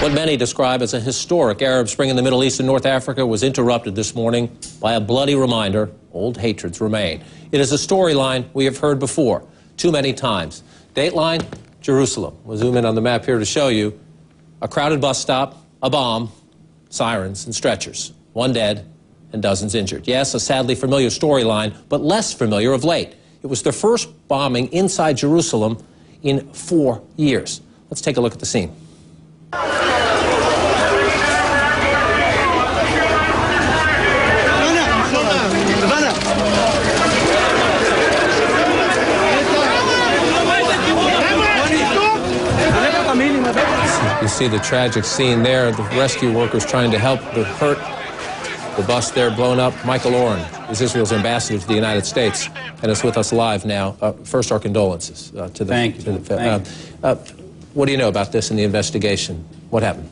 What many describe as a historic Arab Spring in the Middle East and North Africa was interrupted this morning by a bloody reminder old hatreds remain. It is a storyline we have heard before, too many times. Dateline, Jerusalem. We'll zoom in on the map here to show you a crowded bus stop, a bomb, sirens and stretchers. One dead and dozens injured. Yes, a sadly familiar storyline, but less familiar of late. It was the first bombing inside Jerusalem in 4 years. Let's take a look at the scene. You see the tragic scene there, the rescue workers trying to help the hurt. The bus there blown up. Michael Oren is Israel's ambassador to the United States and is with us live now. First, our condolences to the... Thank you. What do you know about this in the investigation? What happened?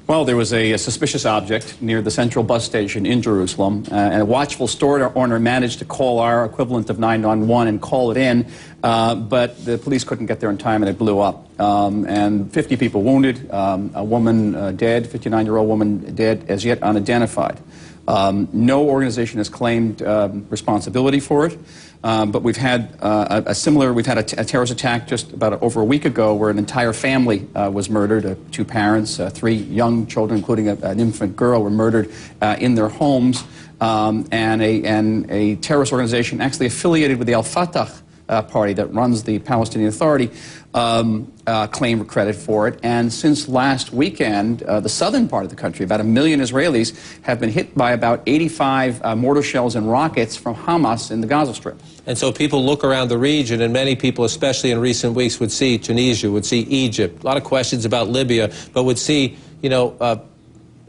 Well, there was a suspicious object near the central bus station in Jerusalem, and a watchful store owner managed to call our equivalent of 911 and call it in, but the police couldn't get there in time and it blew up. And 50 people wounded, a woman dead, 59-year-old woman dead, as yet unidentified. No organization has claimed responsibility for it, but we've had a terrorist attack just about over a week ago where an entire family was murdered. 2 parents, 3 young children, including an infant girl, were murdered in their homes. And a terrorist organization actually affiliated with the Al-Fatah party that runs the Palestinian Authority claim credit for it. And since last weekend, the southern part of the country, about 1 million Israelis have been hit by about 85 mortar shells and rockets from Hamas in the Gaza Strip. And so people look around the region, and many people, especially in recent weeks, would see Tunisia, would see Egypt, a lot of questions about Libya, but would see, you know,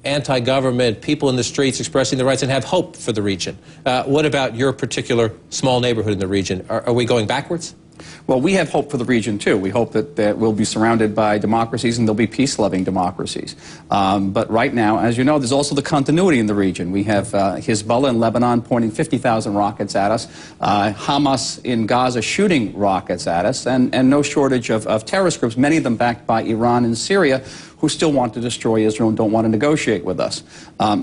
anti-government, people in the streets expressing their rights and have hope for the region. What about your particular small neighborhood in the region? Are we going backwards? Well, we have hope for the region, too. We hope that we'll be surrounded by democracies and there'll be peace-loving democracies. But right now, as you know, there's also the continuity in the region. We have Hezbollah in Lebanon pointing 50,000 rockets at us, Hamas in Gaza shooting rockets at us, and no shortage of terrorist groups, many of them backed by Iran and Syria, who still want to destroy Israel and don't want to negotiate with us.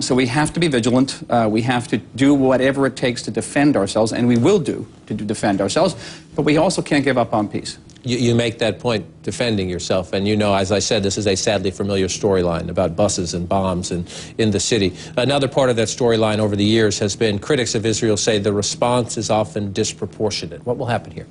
So we have to be vigilant. We have to do whatever it takes to defend ourselves, and we will do to defend ourselves, but we also can't give up on peace. You make that point, defending yourself, and you know, as I said, this is a sadly familiar storyline about buses and bombs in the city. Another part of that storyline over the years has been critics of Israel say the response is often disproportionate. What will happen here?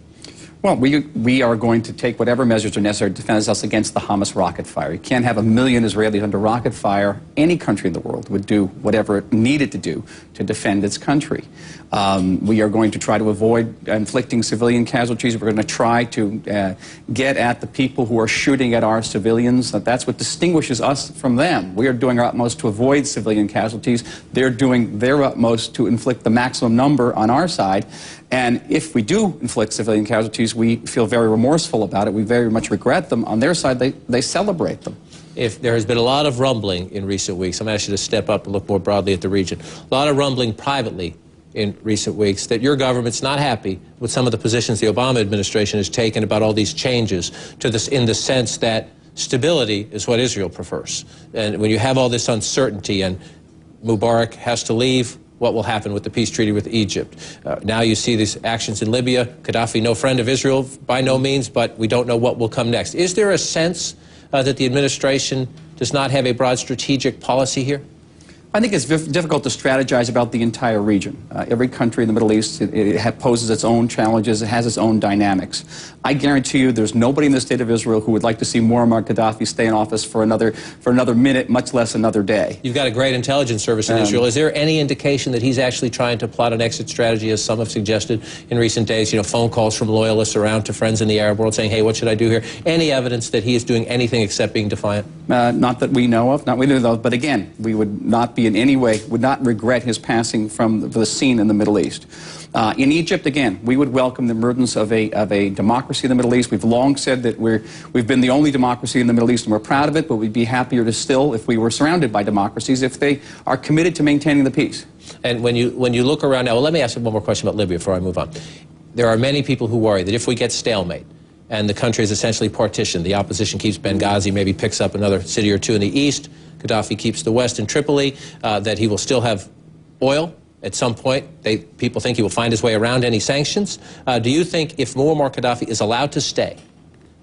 Well, we are going to take whatever measures are necessary to defend us against the Hamas rocket fire. You can't have 1 million Israelis under rocket fire. Any country in the world would do whatever it needed to do to defend its country. We are going to try to avoid inflicting civilian casualties. We're going to try to get at the people who are shooting at our civilians. That's what distinguishes us from them. We are doing our utmost to avoid civilian casualties. They're doing their utmost to inflict the maximum number on our side. And if we do inflict civilian casualties, we feel very remorseful about it. We very much regret them. On their side, they celebrate them. If there has been a lot of rumbling in recent weeks, I'm going to ask you to step up and look more broadly at the region. A lot of rumbling privately in recent weeks that your government's not happy with some of the positions the Obama administration has taken about all these changes to this, in the sense that stability is what Israel prefers. And when you have all this uncertainty and Mubarak has to leave, what will happen with the peace treaty with Egypt? Now you see these actions in Libya. Gaddafi, no friend of Israel by no means, but we don't know what will come next. Is there a sense that the administration does not have a broad strategic policy here? I think it's difficult to strategize about the entire region. Every country in the Middle East, it poses its own challenges. It has its own dynamics. I guarantee you there's nobody in the state of Israel who would like to see Muammar Gaddafi stay in office for another minute, much less another day. You've got a great intelligence service in Israel. Is there any indication that he's actually trying to plot an exit strategy, as some have suggested in recent days? You know, phone calls from loyalists around to friends in the Arab world saying, hey, what should I do here? Any evidence that he is doing anything except being defiant? Not that we know of. Not we know of. But again, we would not be in any way, would not regret his passing from the scene in the Middle East. In Egypt, again, we would welcome the emergence of a democracy in the Middle East. We've long said that we've been the only democracy in the Middle East, and we're proud of it, but we'd be happier to still if we were surrounded by democracies, if they are committed to maintaining the peace. And when you look around now, well, let me ask you one more question about Libya before I move on. There are many people who worry that if we get stalemate, and the country is essentially partitioned. The opposition keeps Benghazi, maybe picks up another city or two in the east. Gaddafi keeps the west in Tripoli, that he will still have oil at some point. People think he will find his way around any sanctions. Do you think if Muammar Gaddafi is allowed to stay,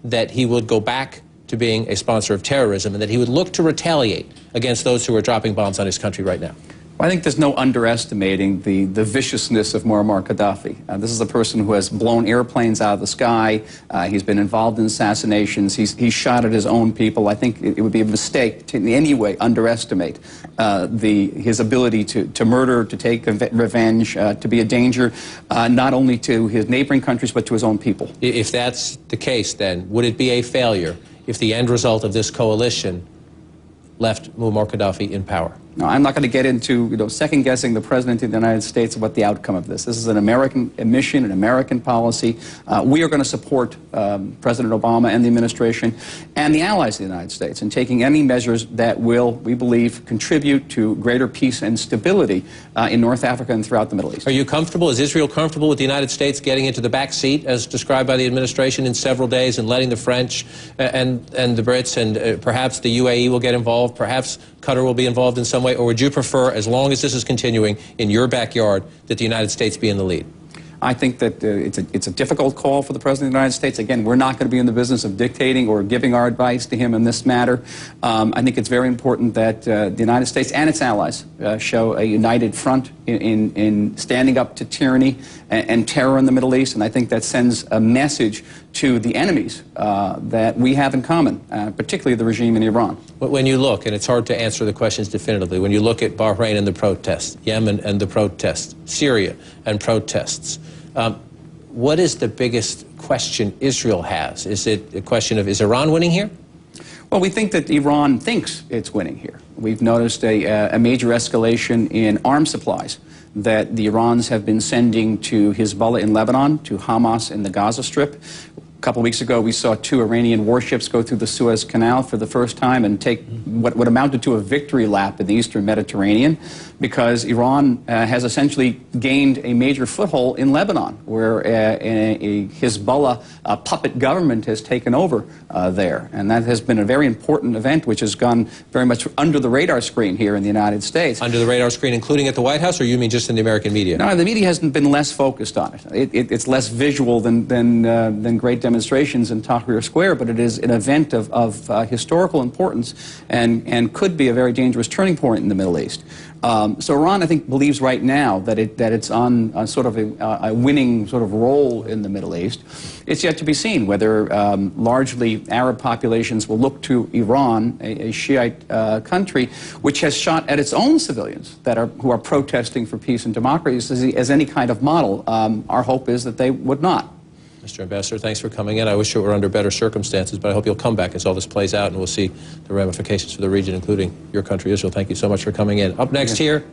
that he would go back to being a sponsor of terrorism and that he would look to retaliate against those who are dropping bombs on his country right now? I think there's no underestimating the viciousness of Muammar Gaddafi. This is a person who has blown airplanes out of the sky. He's been involved in assassinations. He's shot at his own people. I think it would be a mistake to in any way underestimate his ability to murder, to take revenge, to be a danger, not only to his neighboring countries, but to his own people. If that's the case, then, would it be a failure if the end result of this coalition left Muammar Gaddafi in power? No, I'm not going to get into second-guessing the President of the United States about the outcome of this. This is an American mission, an American policy. We are going to support President Obama and the administration and the allies of the United States in taking any measures that will, we believe, contribute to greater peace and stability in North Africa and throughout the Middle East. Are you comfortable? Is Israel comfortable with the United States getting into the back seat, as described by the administration, in several days and letting the French and the Brits and perhaps the UAE will get involved, perhaps Qatar will be involved in some way, or would you prefer, as long as this is continuing in your backyard, that the United States be in the lead? I think that it's a difficult call for the President of the United States. Again, we're not going to be in the business of dictating or giving our advice to him in this matter. I think it's very important that the United States and its allies show a united front in standing up to tyranny and terror in the Middle East, and I think that sends a message to the enemies that we have in common, particularly the regime in Iran. But when you look, and it's hard to answer the questions definitively, when you look at Bahrain and the protests, Yemen and the protests, Syria and protests, what is the biggest question Israel has? Is it a question of, is Iran winning here? Well, we think that Iran thinks it's winning here. We've noticed a major escalation in arms supplies that the Irans have been sending to Hezbollah in Lebanon, to Hamas in the Gaza Strip. A couple weeks ago, we saw 2 Iranian warships go through the Suez Canal for the first time and take what amounted to a victory lap in the Eastern Mediterranean, because Iran has essentially gained a major foothold in Lebanon, where a Hezbollah puppet government has taken over there. And that has been a very important event, which has gone very much under the radar screen here in the United States. Under the radar screen, including at the White House, or you mean just in the American media? No, the media hasn't been less focused on it. It's less visual than great demonstrations in Tahrir Square, but it is an event of historical importance and could be a very dangerous turning point in the Middle East. So Iran, I think, believes right now that it's on sort of a winning sort of role in the Middle East. It's yet to be seen whether largely Arab populations will look to Iran, a Shiite country, which has shot at its own civilians who are protesting for peace and democracy as any kind of model. Our hope is that they would not. Mr. Ambassador, thanks for coming in. I wish it were under better circumstances, but I hope you'll come back as all this plays out, and we'll see the ramifications for the region, including your country, Israel. Thank you so much for coming in. Up next here,